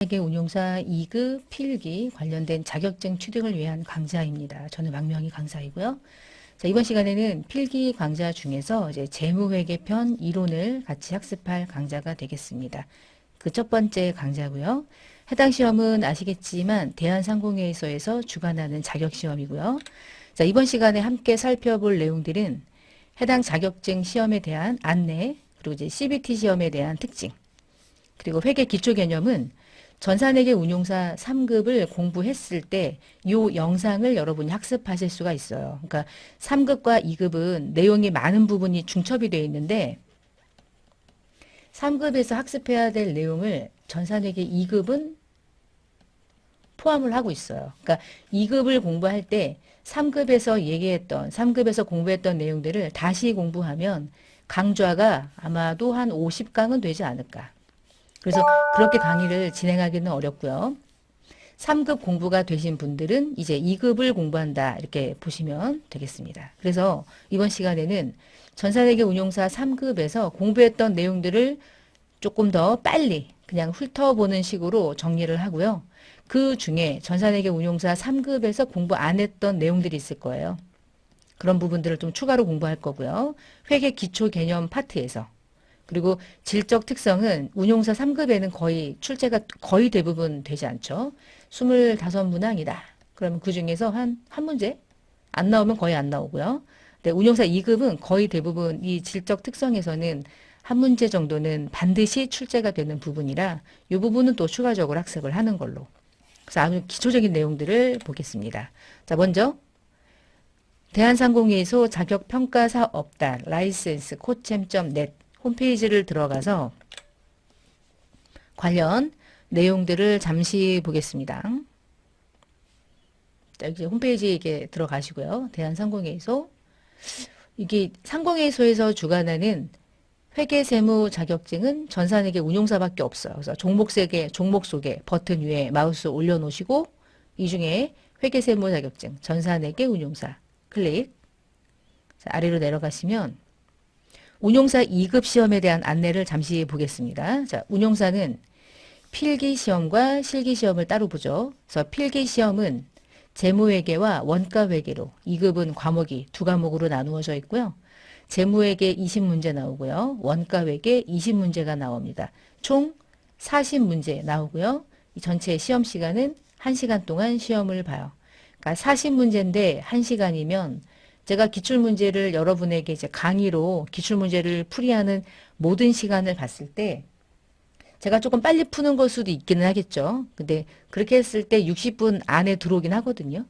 세계 운용사 2급 필기 관련된 자격증 취득을 위한 강좌입니다. 저는 박명희 강사이고요. 자, 이번 시간에는 필기 강좌 중에서 이제 재무회계편 이론을 같이 학습할 강좌가 되겠습니다. 그 첫 번째 강좌고요. 해당 시험은 아시겠지만 대한상공회의소에서 주관하는 자격시험이고요. 자, 이번 시간에 함께 살펴볼 내용들은 해당 자격증 시험에 대한 안내, 그리고 이제 CBT 시험에 대한 특징, 그리고 회계 기초 개념은 전산회계 운용사 3급을 공부했을 때 이 영상을 여러분이 학습하실 수가 있어요. 그러니까 3급과 2급은 내용이 많은 부분이 중첩이 되어 있는데 3급에서 학습해야 될 내용을 전산회계 2급은 포함을 하고 있어요. 그러니까 2급을 공부할 때 3급에서 공부했던 내용들을 다시 공부하면 강좌가 아마도 한 50강은 되지 않을까. 그래서 그렇게 강의를 진행하기는 어렵고요. 3급 공부가 되신 분들은 이제 2급을 공부한다 이렇게 보시면 되겠습니다. 그래서 이번 시간에는 전산회계 운용사 3급에서 공부했던 내용들을 조금 더 빨리 그냥 훑어보는 식으로 정리를 하고요. 그 중에 전산회계 운용사 3급에서 공부 안 했던 내용들이 있을 거예요. 그런 부분들을 좀 추가로 공부할 거고요. 회계 기초 개념 파트에서. 그리고 질적 특성은 운용사 3급에는 거의 출제가 거의 대부분 되지 않죠. 25문항이다. 그러면 그 중에서 한 문제? 안 나오면 거의 안 나오고요. 근데 운용사 2급은 거의 대부분 이 질적 특성에서는 한 문제 정도는 반드시 출제가 되는 부분이라 이 부분은 또 추가적으로 학습을 하는 걸로. 그래서 아주 기초적인 내용들을 보겠습니다. 자, 먼저 대한상공회의소 자격평가사업단 라이센스 코챔.net 홈페이지를 들어가서 관련 내용들을 잠시 보겠습니다. 여기 홈페이지에 이게 들어가시고요. 대한상공회의소. 이게 상공회의소에서 주관하는 회계세무 자격증은 전산회계 운용사밖에 없어요. 그래서 종목 속에 버튼 위에 마우스 올려놓으시고 이 중에 회계세무 자격증, 전산회계 운용사 클릭. 자, 아래로 내려가시면 운용사 2급 시험에 대한 안내를 잠시 보겠습니다. 자, 운용사는 필기시험과 실기시험을 따로 보죠. 그래서 필기시험은 재무회계와 원가회계로 2급은 과목이 두 과목으로 나누어져 있고요. 재무회계 20문제 나오고요. 원가회계 20문제가 나옵니다. 총 40문제 나오고요. 이 전체 시험 시간은 1시간 동안 시험을 봐요. 그러니까 40문제인데 1시간이면 제가 기출문제를 여러분에게 이제 강의로 기출문제를 풀이하는 모든 시간을 봤을 때 제가 조금 빨리 푸는 걸 수도 있기는 하겠죠. 근데 그렇게 했을 때 60분 안에 들어오긴 하거든요.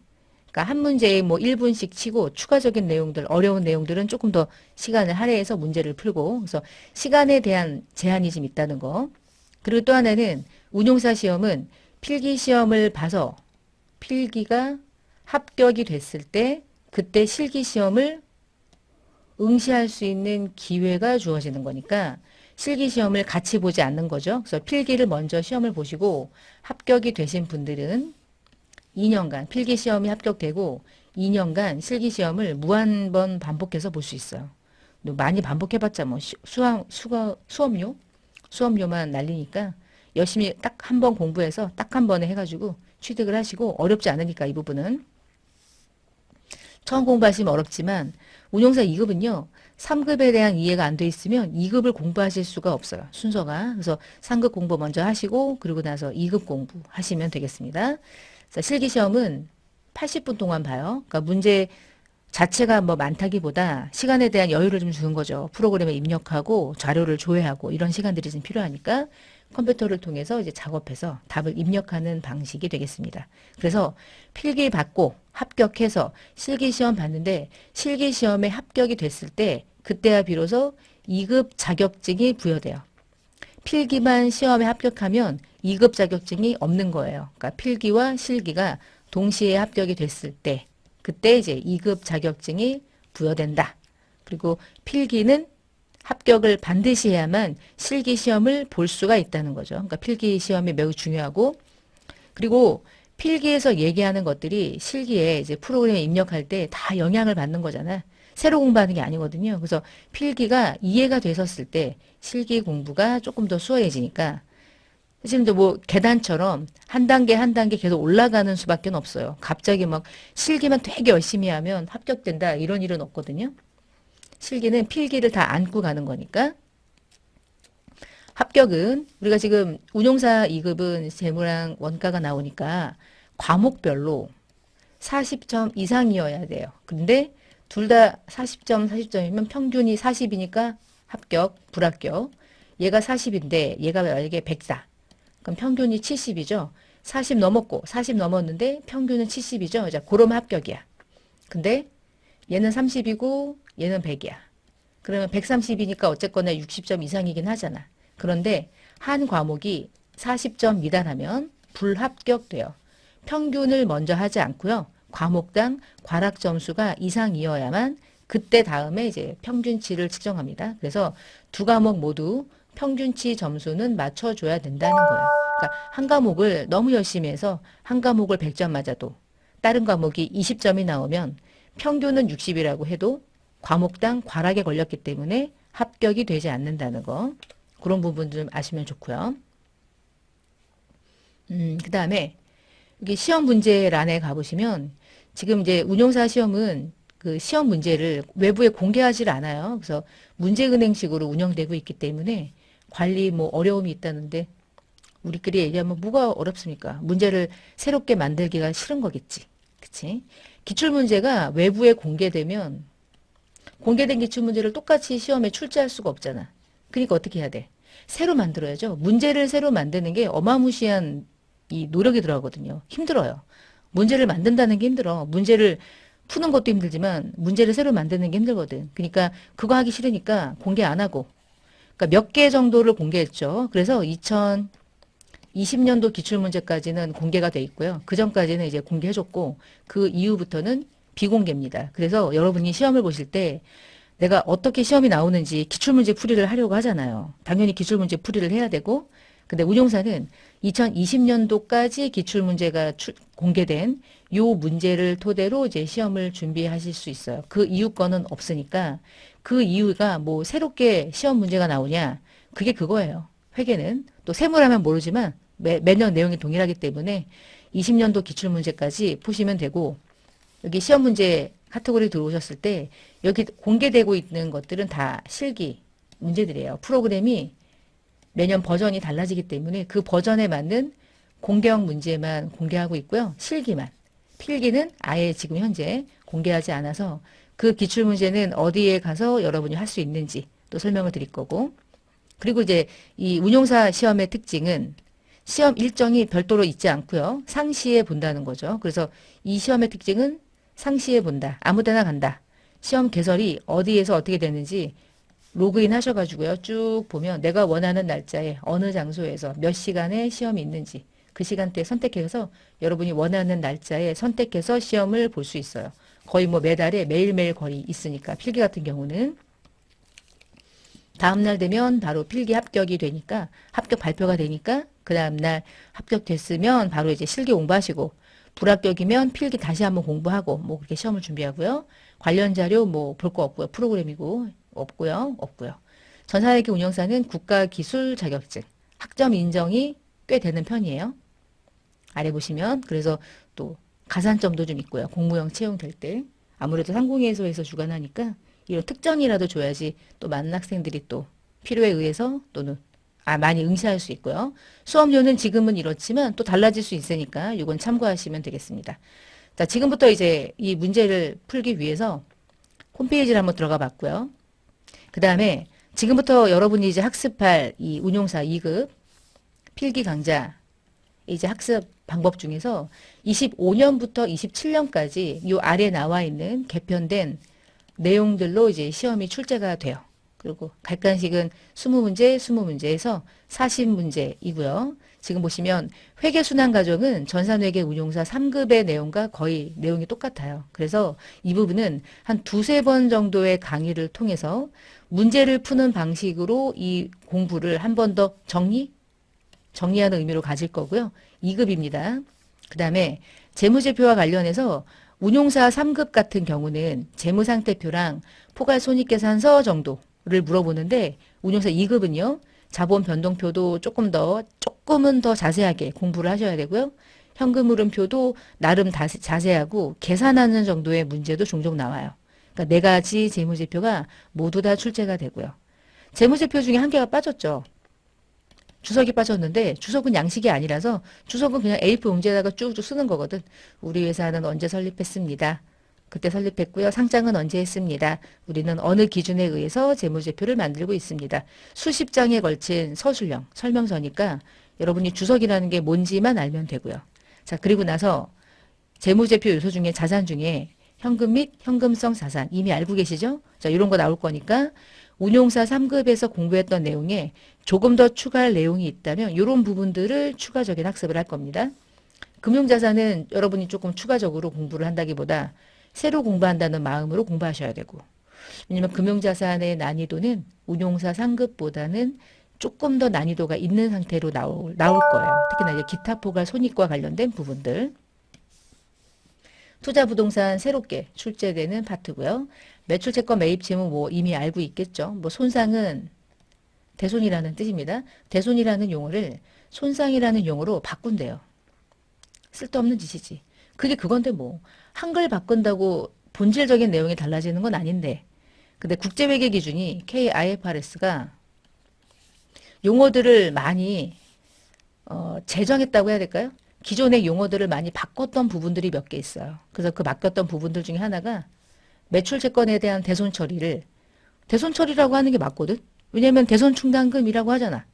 그러니까 한 문제에 뭐 1분씩 치고 추가적인 내용들, 어려운 내용들은 조금 더 시간을 할애해서 문제를 풀고 그래서 시간에 대한 제한이 좀 있다는 거. 그리고 또 하나는 운용사 시험은 필기 시험을 봐서 필기가 합격이 됐을 때 그때 실기시험을 응시할 수 있는 기회가 주어지는 거니까 실기시험을 같이 보지 않는 거죠. 그래서 필기를 먼저 시험을 보시고 합격이 되신 분들은 2년간 필기시험이 합격되고 2년간 실기시험을 무한번 반복해서 볼 수 있어요. 많이 반복해봤자 뭐 수업료만 날리니까 열심히 딱 한 번 공부해서 딱 한 번에 해가지고 취득을 하시고 어렵지 않으니까 이 부분은. 처음 공부하시면 어렵지만 운용사 2급은요. 3급에 대한 이해가 안 돼 있으면 2급을 공부하실 수가 없어요. 순서가. 그래서 3급 공부 먼저 하시고 그리고 나서 2급 공부하시면 되겠습니다. 자, 실기시험은 80분 동안 봐요. 그러니까 문제 자체가 뭐 많다기보다 시간에 대한 여유를 좀 주는 거죠. 프로그램에 입력하고 자료를 조회하고 이런 시간들이 좀 필요하니까 컴퓨터를 통해서 이제 작업해서 답을 입력하는 방식이 되겠습니다. 그래서 필기 받고 합격해서 실기시험 봤는데 실기시험에 합격이 됐을 때 그때야 비로소 2급 자격증이 부여돼요. 필기만 시험에 합격하면 2급 자격증이 없는 거예요. 그러니까 필기와 실기가 동시에 합격이 됐을 때 그때 이제 2급 자격증이 부여된다. 그리고 필기는 합격을 반드시 해야만 실기 시험을 볼 수가 있다는 거죠. 그러니까 필기 시험이 매우 중요하고 그리고 필기에서 얘기하는 것들이 실기에 이제 프로그램에 입력할 때 다 영향을 받는 거잖아. 새로 공부하는 게 아니거든요. 그래서 필기가 이해가 되셨을 때 실기 공부가 조금 더 수월해지니까 지금 뭐 계단처럼 한 단계 한 단계 계속 올라가는 수밖에 없어요. 갑자기 막 실기만 되게 열심히 하면 합격된다 이런 일은 없거든요. 실기는 필기를 다 안고 가는 거니까. 합격은 우리가 지금 운용사 2급은 재무랑 원가가 나오니까 과목별로 40점 이상이어야 돼요. 근데 둘 다 40점, 40점이면 평균이 40이니까 합격, 불합격. 얘가 40인데 얘가 만약에 100다. 그럼 평균이 70이죠. 40 넘었고 40 넘었는데 평균은 70이죠. 자, 그러면 합격이야. 근데 얘는 30이고 얘는 100이야. 그러면 130이니까 어쨌거나 60점 이상이긴 하잖아. 그런데 한 과목이 40점 미달하면 불합격돼요. 평균을 먼저 하지 않고요. 과목당 과락 점수가 이상이어야만 그때 다음에 이제 평균치를 측정합니다. 그래서 두 과목 모두 평균치 점수는 맞춰줘야 된다는 거예요. 그러니까 한 과목을 너무 열심히 해서 한 과목을 100점 맞아도 다른 과목이 20점이 나오면 평균은 60이라고 해도 과목당 과락에 걸렸기 때문에 합격이 되지 않는다는 거. 그런 부분 좀 아시면 좋고요. 그 다음에 여기 시험 문제란에 가보시면 지금 이제 운용사 시험은 그 시험 문제를 외부에 공개하지 않아요. 그래서 문제은행식으로 운영되고 있기 때문에 관리 뭐 어려움이 있다는데 우리끼리 얘기하면 뭐가 어렵습니까? 문제를 새롭게 만들기가 싫은 거겠지. 그치? 기출문제가 외부에 공개되면 공개된 기출문제를 똑같이 시험에 출제할 수가 없잖아. 그러니까 어떻게 해야 돼? 새로 만들어야죠. 문제를 새로 만드는 게 어마무시한 이 노력이 들어가거든요. 힘들어요. 문제를 만든다는 게 힘들어. 문제를 푸는 것도 힘들지만 문제를 새로 만드는 게 힘들거든. 그러니까 그거 하기 싫으니까 공개 안 하고. 그러니까 몇 개 정도를 공개했죠. 그래서 2020년도 기출문제까지는 공개가 돼 있고요. 그 전까지는 이제 공개해줬고 그 이후부터는 비공개입니다. 그래서 여러분이 시험을 보실 때 내가 어떻게 시험이 나오는지 기출문제 풀이를 하려고 하잖아요. 당연히 기출문제 풀이를 해야 되고 근데 운용사는 2020년도까지 기출문제가 공개된 요 문제를 토대로 이제 시험을 준비하실 수 있어요. 그 이후 거는 없으니까 그 이유가 뭐 새롭게 시험 문제가 나오냐 그게 그거예요. 회계는 또 세무라면 모르지만 매년 내용이 동일하기 때문에 20년도 기출문제까지 푸시면 되고 여기 시험 문제 카테고리 들어오셨을 때 여기 공개되고 있는 것들은 다 실기 문제들이에요. 프로그램이 매년 버전이 달라지기 때문에 그 버전에 맞는 공개형 문제만 공개하고 있고요. 실기만. 필기는 아예 지금 현재 공개하지 않아서 그 기출문제는 어디에 가서 여러분이 할 수 있는지 또 설명을 드릴 거고 그리고 이제 이 운용사 시험의 특징은 시험 일정이 별도로 있지 않고요. 상시에 본다는 거죠. 그래서 이 시험의 특징은 상시에 본다. 아무 데나 간다. 시험 개설이 어디에서 어떻게 되는지 로그인 하셔가지고요. 쭉 보면 내가 원하는 날짜에 어느 장소에서 몇 시간에 시험이 있는지 그 시간대에 선택해서 여러분이 원하는 날짜에 선택해서 시험을 볼 수 있어요. 거의 뭐 매달에 매일매일 거의 있으니까 필기 같은 경우는 다음날 되면 바로 필기 합격이 되니까 합격 발표가 되니까 그 다음날 합격됐으면 바로 이제 실기 공부하시고 불합격이면 필기 다시 한번 공부하고 뭐 그렇게 시험을 준비하고요. 관련 자료 뭐 볼 거 없고요. 프로그램이고 없고요. 없고요. 전산회계 운영사는 국가기술 자격증 학점 인정이 꽤 되는 편이에요. 아래 보시면 그래서 또 가산점도 좀 있고요. 공무형 채용될 때 아무래도 상공회의소에서 주관하니까 이런 특정이라도 줘야지 또 많은 학생들이 또 필요에 의해서 또는 많이 응시할 수 있고요. 수업료는 지금은 이렇지만 또 달라질 수 있으니까 이건 참고하시면 되겠습니다. 자, 지금부터 이제 이 문제를 풀기 위해서 홈페이지를 한번 들어가 봤고요. 그 다음에 지금부터 여러분이 이제 학습할 이 운용사 2급 필기 강좌 이제 학습 방법 중에서 25년부터 27년까지 이 아래 나와 있는 개편된 내용들로 이제 시험이 출제가 돼요. 그리고 객관식은 20문제, 20문제에서 40문제이고요. 지금 보시면 회계순환과정은 전산회계 운용사 3급의 내용과 거의 내용이 똑같아요. 그래서 이 부분은 한 두세 번 정도의 강의를 통해서 문제를 푸는 방식으로 이 공부를 한 번 더 정리하는 의미로 가질 거고요. 2급입니다. 그 다음에 재무제표와 관련해서 운용사 3급 같은 경우는 재무상태표랑 포괄손익계산서 정도를 물어보는데 운용사 2급은요. 자본 변동표도 조금은 더 자세하게 공부를 하셔야 되고요. 현금 흐름표도 나름 자세하고 계산하는 정도의 문제도 종종 나와요. 그러니까 네 가지 재무제표가 모두 다 출제가 되고요. 재무제표 중에 한 개가 빠졌죠. 주석이 빠졌는데 주석은 양식이 아니라서 주석은 그냥 A4 용지에다가 쭉쭉 쓰는 거거든. 우리 회사는 언제 설립했습니다. 그때 설립했고요. 상장은 언제 했습니다. 우리는 어느 기준에 의해서 재무제표를 만들고 있습니다. 수십 장에 걸친 서술형, 설명서니까 여러분이 주석이라는 게 뭔지만 알면 되고요. 자, 그리고 나서 재무제표 요소 중에 자산 중에 현금 및 현금성 자산 이미 알고 계시죠? 자, 이런 거 나올 거니까 운용사 3급에서 공부했던 내용에 조금 더 추가할 내용이 있다면 이런 부분들을 추가적인 학습을 할 겁니다. 금융자산은 여러분이 조금 추가적으로 공부를 한다기보다 새로 공부한다는 마음으로 공부하셔야 되고 왜냐면 금융자산의 난이도는 운용사 3급보다는 조금 더 난이도가 있는 상태로 나올 거예요. 특히나 이제 기타 포괄 손익과 관련된 부분들. 투자 부동산 새롭게 출제되는 파트고요. 매출 채권 매입 채무 뭐 이미 알고 있겠죠. 뭐 손상은 대손이라는 뜻입니다. 대손이라는 용어를 손상이라는 용어로 바꾼대요. 쓸데없는 짓이지. 그게 그건데 뭐 한글 바꾼다고 본질적인 내용이 달라지는 건 아닌데 근데 국제회계 기준이 KIFRS가 용어들을 많이 제정했다고 해야 될까요? 기존의 용어들을 많이 바꿨던 부분들이 몇 개 있어요. 그래서 그 바뀌었던 부분들 중에 하나가 매출 채권에 대한 대손 처리를 대손 처리라고 하는 게 맞거든. 왜냐면 대손 충당금이라고 하잖아.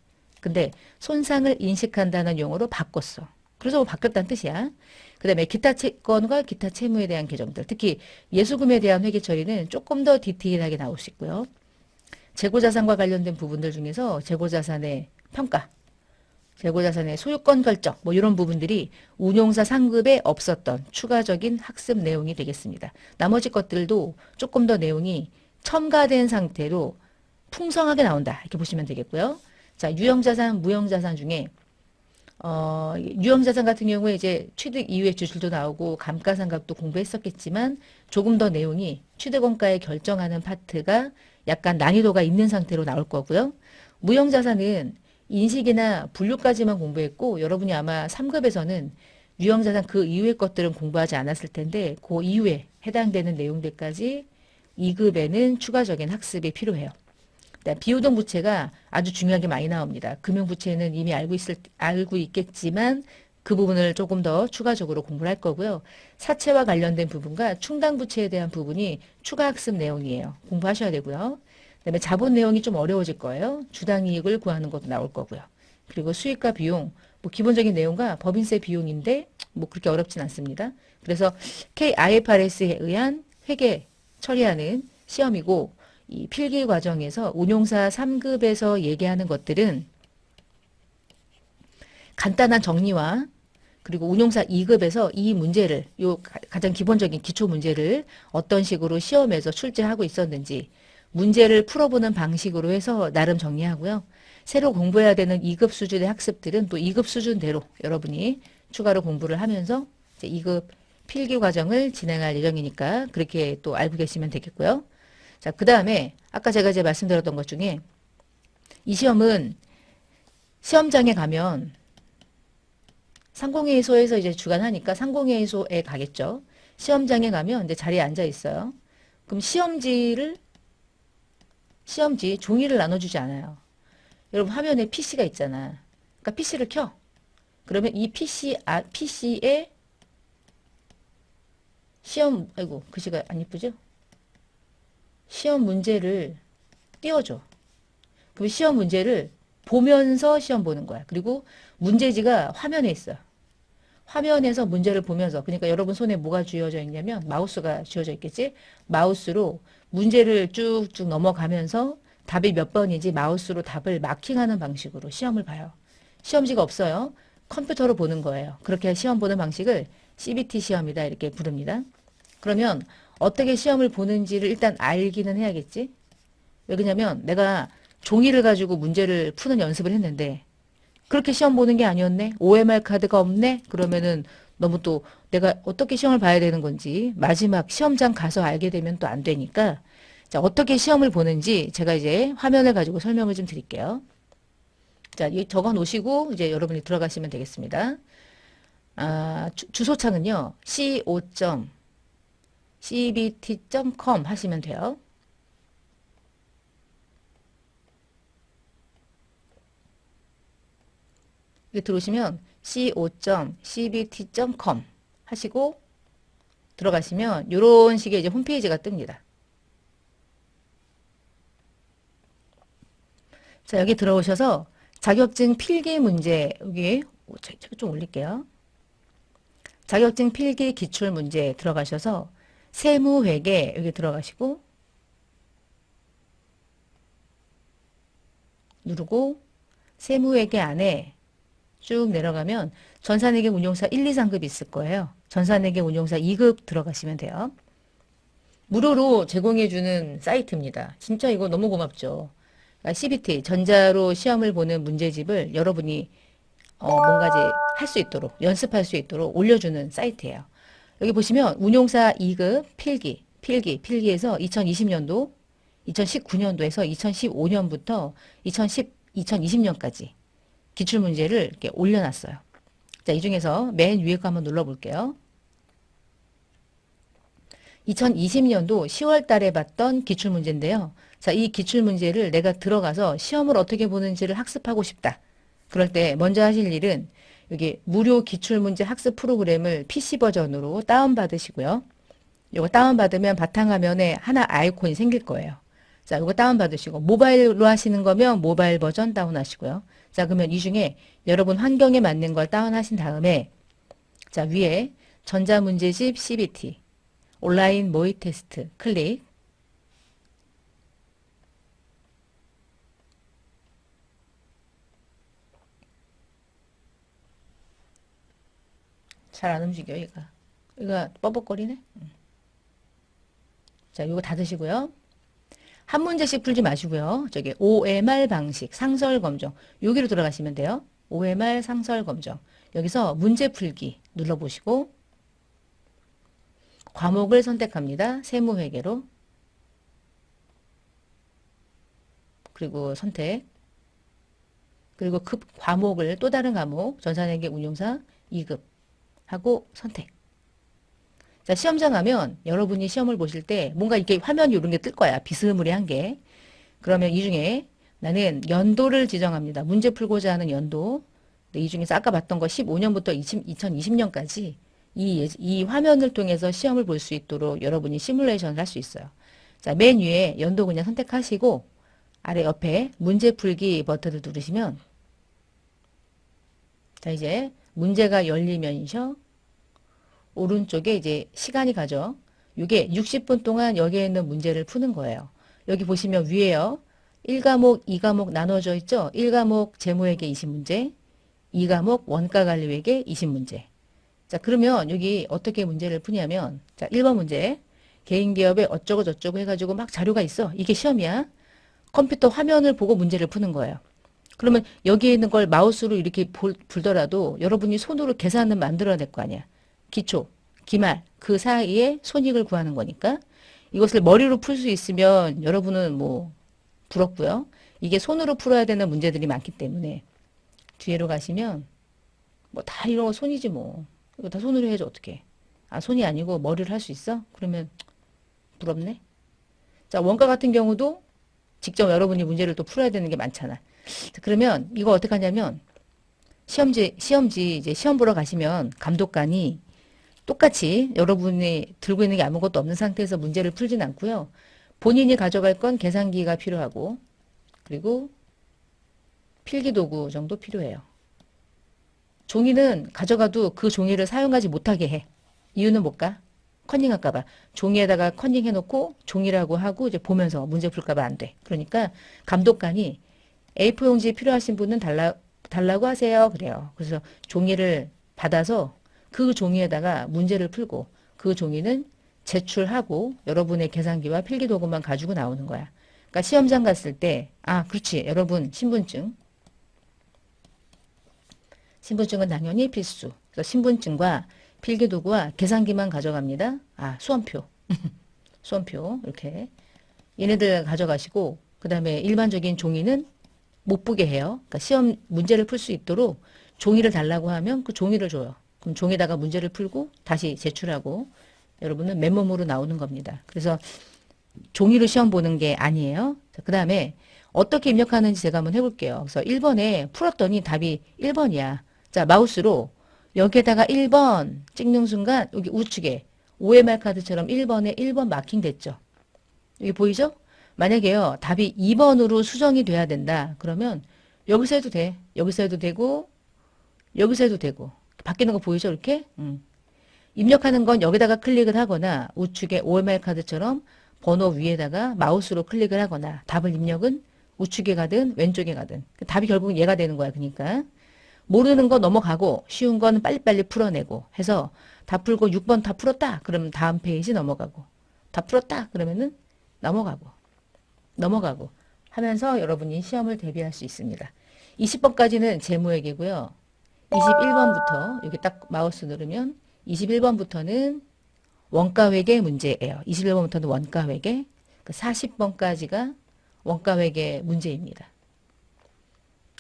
근데 손상을 인식한다는 용어로 바꿨어. 그래서 바뀌었다는 뜻이야. 그 다음에 기타 채권과 기타 채무에 대한 개정들, 특히 예수금에 대한 회계 처리는 조금 더 디테일하게 나올 수 있고요. 재고자산과 관련된 부분들 중에서 재고자산의 평가, 재고자산의 소유권 결정, 뭐 이런 부분들이 운용사 상급에 없었던 추가적인 학습 내용이 되겠습니다. 나머지 것들도 조금 더 내용이 첨가된 상태로 풍성하게 나온다. 이렇게 보시면 되겠고요. 자, 유형자산, 무형자산 중에 유형자산 같은 경우에 이제 취득 이후의 지출도 나오고 감가상각도 공부했었겠지만 조금 더 내용이 취득원가에 결정하는 파트가 약간 난이도가 있는 상태로 나올 거고요. 무형자산은 인식이나 분류까지만 공부했고 여러분이 아마 3급에서는 유형자산 그 이후의 것들은 공부하지 않았을 텐데 그 이후에 해당되는 내용들까지 2급에는 추가적인 학습이 필요해요. 비유동 부채가 아주 중요하게 많이 나옵니다. 금융부채는 이미 알고 있겠지만 그 부분을 조금 더 추가적으로 공부를 할 거고요. 사채와 관련된 부분과 충당부채에 대한 부분이 추가 학습 내용이에요. 공부하셔야 되고요. 그다음에 자본 내용이 좀 어려워질 거예요. 주당이익을 구하는 것도 나올 거고요. 그리고 수익과 비용, 뭐 기본적인 내용과 법인세 비용인데 뭐 그렇게 어렵진 않습니다. 그래서 KIFRS에 의한 회계 처리하는 시험이고 이 필기 과정에서 운용사 3급에서 얘기하는 것들은 간단한 정리와 그리고 운용사 2급에서 이 문제를 요 가장 기본적인 기초 문제를 어떤 식으로 시험에서 출제하고 있었는지 문제를 풀어보는 방식으로 해서 나름 정리하고요. 새로 공부해야 되는 2급 수준의 학습들은 또 2급 수준대로 여러분이 추가로 공부를 하면서 이제 2급 필기 과정을 진행할 예정이니까 그렇게 또 알고 계시면 되겠고요. 자, 그 다음에 아까 제가 이제 말씀드렸던 것 중에 이 시험은 시험장에 가면 상공회의소에서 이제 주관하니까 상공회의소에 가겠죠. 시험장에 가면 이제 자리에 앉아 있어요. 그럼 시험지 종이를 나눠주지 않아요. 여러분 화면에 PC가 있잖아. 그러니까 PC를 켜. 그러면 이 PC에 시험, 아이고 글씨가 안 이쁘죠? 시험 문제를 띄워줘. 그럼 시험 문제를 보면서 시험 보는 거야. 그리고 문제지가 화면에 있어요. 화면에서 문제를 보면서 그러니까 여러분 손에 뭐가 쥐어져 있냐면 마우스가 쥐어져 있겠지. 마우스로 문제를 쭉쭉 넘어가면서 답이 몇 번인지 마우스로 답을 마킹하는 방식으로 시험을 봐요. 시험지가 없어요. 컴퓨터로 보는 거예요. 그렇게 시험 보는 방식을 CBT 시험이다 이렇게 부릅니다. 그러면 어떻게 시험을 보는지를 일단 알기는 해야겠지. 왜 그러냐면 내가 종이를 가지고 문제를 푸는 연습을 했는데 그렇게 시험 보는 게 아니었네. OMR 카드가 없네. 그러면은 너무 또 내가 어떻게 시험을 봐야 되는 건지 마지막 시험장 가서 알게 되면 또 안 되니까 자, 어떻게 시험을 보는지 제가 이제 화면을 가지고 설명을 좀 드릴게요. 자, 이 적어 놓으시고 이제 여러분이 들어가시면 되겠습니다. 주소창은요. co.cbt.com 하시면 돼요. 여기 들어오시면 co.cbt.com 하시고 들어가시면 이런 식의 이제 홈페이지가 뜹니다. 자, 여기 들어오셔서 자격증 필기 문제 여기 좀 올릴게요. 자격증 필기 기출 문제 들어가셔서 세무회계 여기 들어가시고 누르고 세무회계 안에 쭉 내려가면 전산회계 운용사 1, 2, 3급 있을 거예요. 전산회계 운용사 2급 들어가시면 돼요. 무료로 제공해주는 사이트입니다. 진짜 이거 너무 고맙죠. 그러니까 CBT, 전자로 시험을 보는 문제집을 여러분이 뭔가 이제 할 수 있도록, 연습할 수 있도록 올려주는 사이트예요. 여기 보시면 운용사 2급 필기에서 2020년도, 2019년도에서 2015년부터 2020년까지 기출문제를 이렇게 올려놨어요. 자, 이 중에서 맨 위에 거 한번 눌러볼게요. 2020년도 10월 달에 봤던 기출문제인데요. 자, 이 기출문제를 내가 들어가서 시험을 어떻게 보는지를 학습하고 싶다. 그럴 때 먼저 하실 일은 여기 무료 기출문제 학습 프로그램을 PC 버전으로 다운받으시고요. 이거 다운받으면 바탕화면에 하나 아이콘이 생길 거예요. 자, 이거 다운받으시고 모바일로 하시는 거면 모바일 버전 다운하시고요. 자, 그러면 이 중에 여러분 환경에 맞는 걸 다운하신 다음에 자, 위에 전자문제집 CBT 온라인 모의 테스트 클릭. 잘 안 움직여 얘가. 얘가 뻐벅거리네. 자, 이거 닫으시고요. 한 문제씩 풀지 마시고요. 저기 OMR 방식 상설 검정 여기로 들어가시면 돼요. OMR 상설 검정. 여기서 문제 풀기 눌러보시고 과목을 선택합니다. 세무회계로. 그리고 선택. 그리고 급 과목을 또 다른 과목 전산회계 운용사 2급 하고 선택. 자, 시험장 가면 여러분이 시험을 보실 때 뭔가 이렇게 화면이 이런 게 뜰 거야. 비스무리한 게. 그러면 이 중에 나는 연도를 지정합니다. 문제 풀고자 하는 연도. 이 중에서 아까 봤던 거 15년부터 2020년까지 이 화면을 통해서 시험을 볼 수 있도록 여러분이 시뮬레이션을 할 수 있어요. 자, 맨 위에 연도 그냥 선택하시고 아래 옆에 문제 풀기 버튼을 누르시면 자, 이제 문제가 열리면서 오른쪽에 이제 시간이 가죠. 이게 60분 동안 여기에 있는 문제를 푸는 거예요. 여기 보시면 위에요. 1과목, 2과목 나눠져 있죠. 1과목 재무회계 20문제, 2과목 원가관리회계 20문제. 자, 그러면 여기 어떻게 문제를 푸냐면 자, 1번 문제. 개인기업에 어쩌고 저쩌고 해가지고 막 자료가 있어. 이게 시험이야. 컴퓨터 화면을 보고 문제를 푸는 거예요. 그러면 여기에 있는 걸 마우스로 이렇게 불더라도 여러분이 손으로 계산을 만들어낼 거 아니야. 기초, 기말 그 사이에 손익을 구하는 거니까 이것을 머리로 풀 수 있으면 여러분은 뭐 부럽고요. 이게 손으로 풀어야 되는 문제들이 많기 때문에 뒤로 가시면 뭐 다 이런 거 손이지 뭐. 이거 다 손으로 해야지 어떡해. 아, 손이 아니고 머리를 할 수 있어? 그러면 부럽네. 자, 원가 같은 경우도 직접 여러분이 문제를 또 풀어야 되는 게 많잖아. 자, 그러면 이거 어떻게 하냐면 시험지 이제 시험 보러 가시면 감독관이 똑같이 여러분이 들고 있는 게 아무것도 없는 상태에서 문제를 풀진 않고요. 본인이 가져갈 건 계산기가 필요하고 그리고 필기도구 정도 필요해요. 종이는 가져가도 그 종이를 사용하지 못하게 해. 이유는 뭘까? 컨닝할까 봐. 종이에다가 컨닝 해놓고 종이라고 하고 이제 보면서 문제 풀까 봐 안 돼. 그러니까 감독관이 A4 용지 필요하신 분은 달라고 하세요. 그래요. 그래서 종이를 받아서 그 종이에다가 문제를 풀고 그 종이는 제출하고 여러분의 계산기와 필기도구만 가지고 나오는 거야. 그러니까 시험장 갔을 때, 아, 그렇지. 여러분 신분증. 신분증은 당연히 필수. 그래서 신분증과 필기도구와 계산기만 가져갑니다. 아, 수험표. 수험표. 이렇게. 얘네들 가져가시고, 그 다음에 일반적인 종이는 못 보게 해요. 그러니까 시험 문제를 풀 수 있도록 종이를 달라고 하면 그 종이를 줘요. 그럼 종에다가 문제를 풀고 다시 제출하고 여러분은 맨몸으로 나오는 겁니다. 그래서 종이로 시험 보는 게 아니에요. 그 다음에 어떻게 입력하는지 제가 한번 해볼게요. 그래서 1번에 풀었더니 답이 1번이야. 자, 마우스로 여기에다가 1번 찍는 순간 여기 우측에 OMR 카드처럼 1번에 1번 마킹 됐죠. 여기 보이죠? 만약에요, 답이 2번으로 수정이 돼야 된다. 그러면 여기서 해도 돼. 여기서 해도 되고, 여기서 해도 되고. 바뀌는 거 보이죠? 이렇게? 입력하는 건 여기다가 클릭을 하거나 우측에 OMR 카드처럼 번호 위에다가 마우스로 클릭을 하거나 답을 입력은 우측에 가든 왼쪽에 가든 답이 결국은 얘가 되는 거야. 그러니까 모르는 거 넘어가고 쉬운 건 빨리빨리 풀어내고 해서 다 풀고 6번 다 풀었다. 그러면 다음 페이지 넘어가고 다 풀었다. 그러면은 넘어가고 하면서 여러분이 시험을 대비할 수 있습니다. 20번까지는 재무회계고요. 21번부터 여기 딱 마우스 누르면 21번부터는 원가회계 문제예요. 21번부터는 원가회계, 40번까지가 원가회계 문제입니다.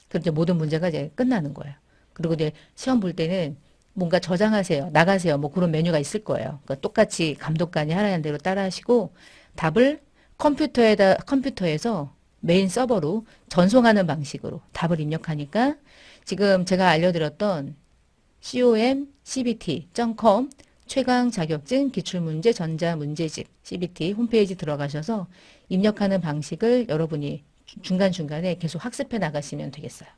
그럼 이제 모든 문제가 이제 끝나는 거예요. 그리고 이제 시험 볼 때는 뭔가 저장하세요, 나가세요, 뭐 그런 메뉴가 있을 거예요. 그러니까 똑같이 감독관이 하라는 대로 따라하시고 답을 컴퓨터에서 메인 서버로 전송하는 방식으로 답을 입력하니까 지금 제가 알려드렸던 comcbt.com 최강 자격증 기출문제 전자문제집 CBT 홈페이지 들어가셔서 입력하는 방식을 여러분이 중간중간에 계속 학습해 나가시면 되겠어요.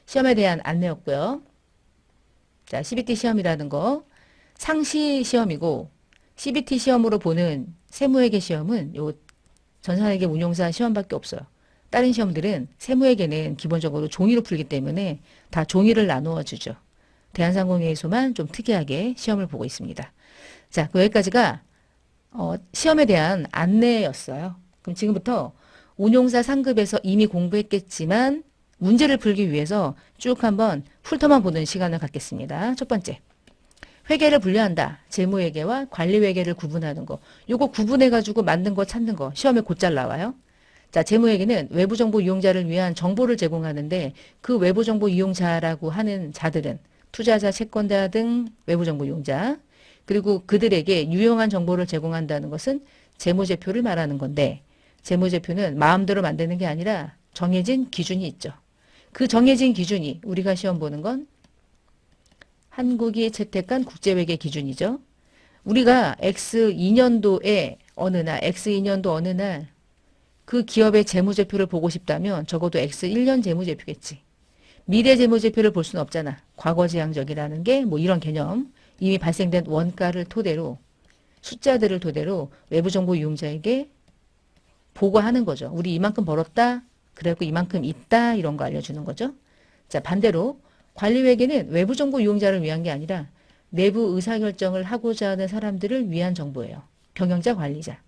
시험에 대한 안내였고요. 자, CBT 시험이라는 거 상시 시험이고 CBT 시험으로 보는 세무회계 시험은 요 전산회계 운용사 시험밖에 없어요. 다른 시험들은 세무회계는 기본적으로 종이로 풀기 때문에 다 종이를 나누어 주죠. 대한상공회의소만 좀 특이하게 시험을 보고 있습니다. 자, 여기까지가 시험에 대한 안내였어요. 그럼 지금부터 운용사 상급에서 이미 공부했겠지만 문제를 풀기 위해서 쭉 한번 훑어만 보는 시간을 갖겠습니다. 첫 번째, 회계를 분류한다. 재무회계와 관리회계를 구분하는 거. 요거 구분해가지고 만든 거 찾는 거 시험에 곧잘 나와요. 자, 재무회계는 외부정보 이용자를 위한 정보를 제공하는데 그 외부정보 이용자라고 하는 자들은 투자자, 채권자 등 외부정보 이용자, 그리고 그들에게 유용한 정보를 제공한다는 것은 재무제표를 말하는 건데 재무제표는 마음대로 만드는 게 아니라 정해진 기준이 있죠. 그 정해진 기준이 우리가 시험 보는 건 한국이 채택한 국제회계 기준이죠. 우리가 X2년도에 어느 날, X2년도 어느 날 그 기업의 재무제표를 보고 싶다면 적어도 X1년 재무제표겠지. 미래 재무제표를 볼 수는 없잖아. 과거지향적이라는 게 뭐 이런 개념. 이미 발생된 원가를 토대로 숫자들을 토대로 외부정보 이용자에게 보고하는 거죠. 우리 이만큼 벌었다. 그래갖고 이만큼 있다. 이런 거 알려주는 거죠. 자, 반대로 관리회계는 외부정보 이용자를 위한 게 아니라 내부 의사결정을 하고자 하는 사람들을 위한 정보예요. 경영자, 관리자.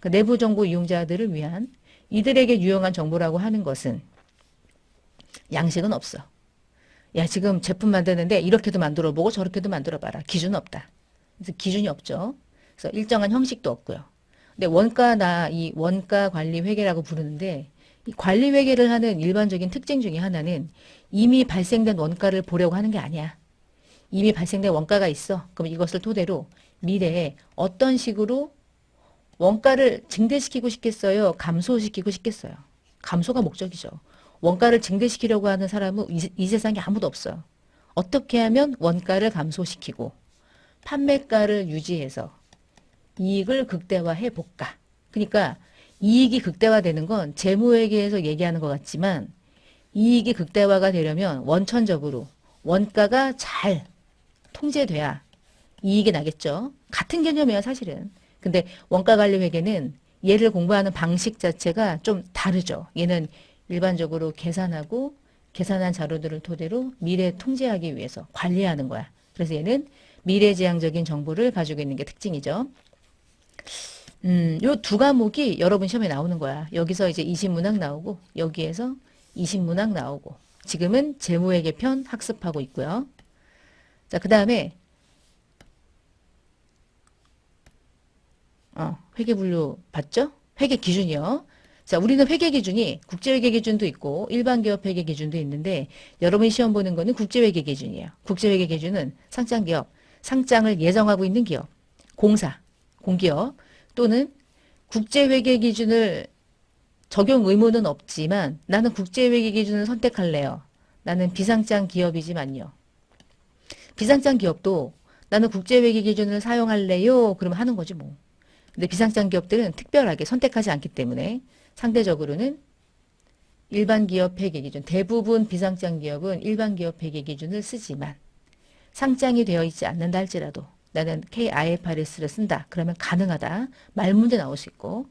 그 내부정보 이용자들을 위한 이들에게 유용한 정보라고 하는 것은 양식은 없어. 야, 지금 제품 만드는데 이렇게도 만들어보고 저렇게도 만들어봐라. 기준 없다. 그래서 기준이 없죠. 그래서 일정한 형식도 없고요. 근데 원가나 이 원가 관리 회계라고 부르는데 이 관리 회계를 하는 일반적인 특징 중에 하나는 이미 발생된 원가를 보려고 하는 게 아니야. 이미 발생된 원가가 있어. 그럼 이것을 토대로 미래에 어떤 식으로 원가를 증대시키고 싶겠어요? 감소시키고 싶겠어요? 감소가 목적이죠. 원가를 증대시키려고 하는 사람은 이 세상에 아무도 없어요. 어떻게 하면 원가를 감소시키고 판매가를 유지해서 이익을 극대화해 볼까? 그러니까 이익이 극대화되는 건 재무회계에서 얘기하는 것 같지만 이익이 극대화가 되려면 원천적으로 원가가 잘 통제돼야 이익이 나겠죠. 같은 개념이에요, 사실은. 근데 원가관리회계는 얘를 공부하는 방식 자체가 좀 다르죠. 얘는 일반적으로 계산하고 계산한 자료들을 토대로 미래 통제하기 위해서 관리하는 거야. 그래서 얘는 미래지향적인 정보를 가지고 있는 게 특징이죠. 요 두 과목이 여러분 시험에 나오는 거야. 여기서 이제 20문항 나오고 여기에서 20문항 나오고 지금은 재무회계 편 학습하고 있고요. 자, 그 다음에 회계 분류 봤죠? 회계 기준이요. 자, 우리는 회계 기준이 국제회계 기준도 있고 일반 기업 회계 기준도 있는데 여러분이 시험 보는 거는 국제회계 기준이에요. 국제회계 기준은 상장 기업, 상장을 예정하고 있는 기업, 공사, 공기업 또는 국제회계 기준을 적용 의무는 없지만 나는 국제회계 기준을 선택할래요. 나는 비상장 기업이지만요. 비상장 기업도 나는 국제회계 기준을 사용할래요. 그러면 하는 거지 뭐. 근데 비상장 기업들은 특별하게 선택하지 않기 때문에 상대적으로는 일반 기업 회계 기준, 대부분 비상장 기업은 일반 기업 회계 기준을 쓰지만 상장이 되어 있지 않는다 할지라도 나는 KIFRS를 쓴다. 그러면 가능하다. 말 문제 나올 수 있고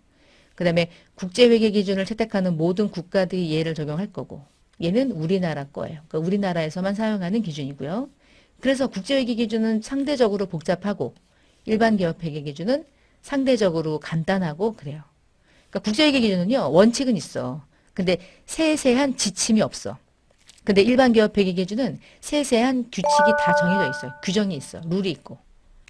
그 다음에 국제회계 기준을 채택하는 모든 국가들이 얘를 적용할 거고 얘는 우리나라 거예요. 그러니까 우리나라에서만 사용하는 기준이고요. 그래서 국제회계 기준은 상대적으로 복잡하고 일반 기업 회계 기준은 상대적으로 간단하고 그래요. 그러니까 국제회계 기준은요. 원칙은 있어. 근데 세세한 지침이 없어. 근데 일반 기업 회계 기준은 세세한 규칙이 다 정해져 있어요. 규정이 있어. 룰이 있고.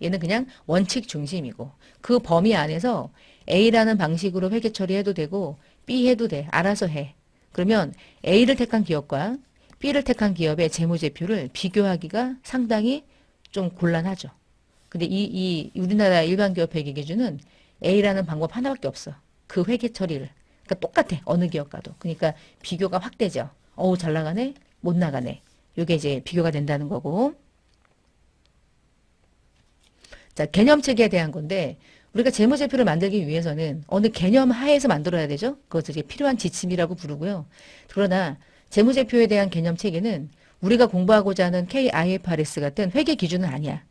얘는 그냥 원칙 중심이고 그 범위 안에서 A라는 방식으로 회계 처리해도 되고 B 해도 돼. 알아서 해. 그러면 A를 택한 기업과 B를 택한 기업의 재무제표를 비교하기가 상당히 좀 곤란하죠. 근데 이 우리나라 일반 기업 회계 기준은 A라는 방법 하나밖에 없어. 그 회계 처리를. 그러니까 똑같아. 어느 기업과도. 그러니까 비교가 확 되죠. 어우 잘 나가네. 못 나가네. 이게 이제 비교가 된다는 거고. 자, 개념체계에 대한 건데 우리가 재무제표를 만들기 위해서는 어느 개념 하에서 만들어야 되죠. 그것을 필요한 지침이라고 부르고요. 그러나 재무제표에 대한 개념체계는 우리가 공부하고자 하는 KIFRS 같은 회계 기준은 아니야.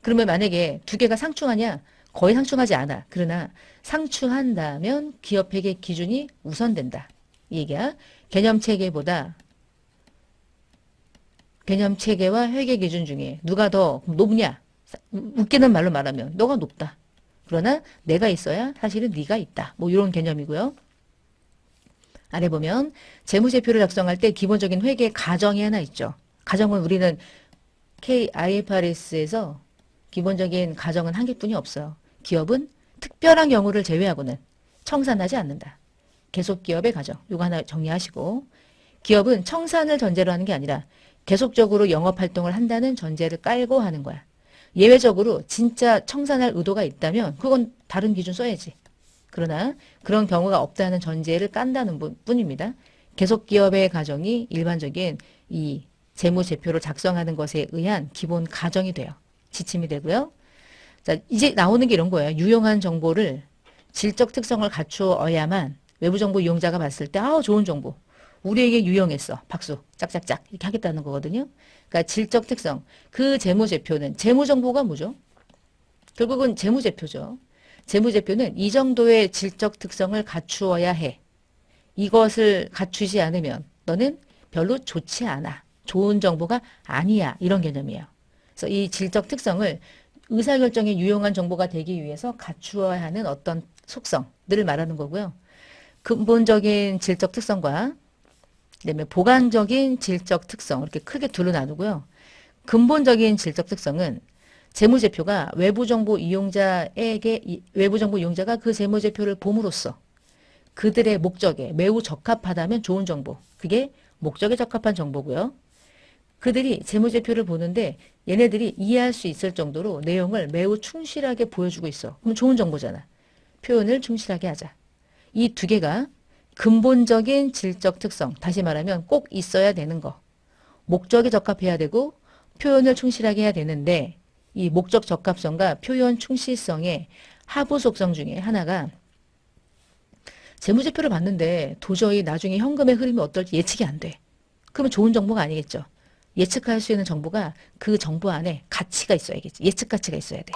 그러면 만약에 두 개가 상충하냐? 거의 상충하지 않아. 그러나 상충한다면 기업 회계 기준이 우선된다. 이 얘기야. 개념체계보다 개념체계와 회계 기준 중에 누가 더 높냐? 웃기는 말로 말하면 너가 높다. 그러나 내가 있어야 사실은 네가 있다. 뭐 이런 개념이고요. 아래 보면 재무제표를 작성할 때 기본적인 회계 가정이 하나 있죠. 가정은 우리는 KIFRS에서 기본적인 가정은 한 개뿐이 없어요. 기업은 특별한 경우를 제외하고는 청산하지 않는다. 계속기업의 가정. 이거 하나 정리하시고 기업은 청산을 전제로 하는 게 아니라 계속적으로 영업활동을 한다는 전제를 깔고 하는 거야. 예외적으로 진짜 청산할 의도가 있다면 그건 다른 기준 써야지. 그러나 그런 경우가 없다는 전제를 깐다는 뿐입니다. 계속기업의 가정이 일반적인 이 재무제표를 작성하는 것에 의한 기본 가정이 돼요. 지침이 되고요. 자, 이제 나오는 게 이런 거예요. 유용한 정보를 질적 특성을 갖추어야만 외부정보 이용자가 봤을 때 좋은 정보. 우리에게 유용했어. 박수. 짝짝짝. 이렇게 하겠다는 거거든요. 그러니까 질적 특성. 그 재무제표는 재무정보가 뭐죠? 결국은 재무제표죠. 재무제표는 이 정도의 질적 특성을 갖추어야 해. 이것을 갖추지 않으면 너는 별로 좋지 않아. 좋은 정보가 아니야. 이런 개념이에요. 그래서 이 질적 특성을 의사결정에 유용한 정보가 되기 위해서 갖추어야 하는 어떤 속성들을 말하는 거고요. 근본적인 질적 특성과 그다음에 보강적인 질적 특성 이렇게 크게 둘로 나누고요. 근본적인 질적 특성은 재무제표가 외부정보 이용자가 그 재무제표를 봄으로써 그들의 목적에 매우 적합하다면 좋은 정보. 그게 목적에 적합한 정보고요. 그들이 재무제표를 보는데 얘네들이 이해할 수 있을 정도로 내용을 매우 충실하게 보여주고 있어. 그럼 좋은 정보잖아. 표현을 충실하게 하자. 이 두 개가 근본적인 질적 특성, 다시 말하면 꼭 있어야 되는 거. 목적에 적합해야 되고 표현을 충실하게 해야 되는데 이 목적 적합성과 표현 충실성의 하부 속성 중에 하나가 재무제표를 봤는데 도저히 나중에 현금의 흐름이 어떨지 예측이 안 돼. 그러면 좋은 정보가 아니겠죠. 예측할 수 있는 정보가 그 정보 안에 가치가 있어야겠지. 예측 가치가 있어야 돼.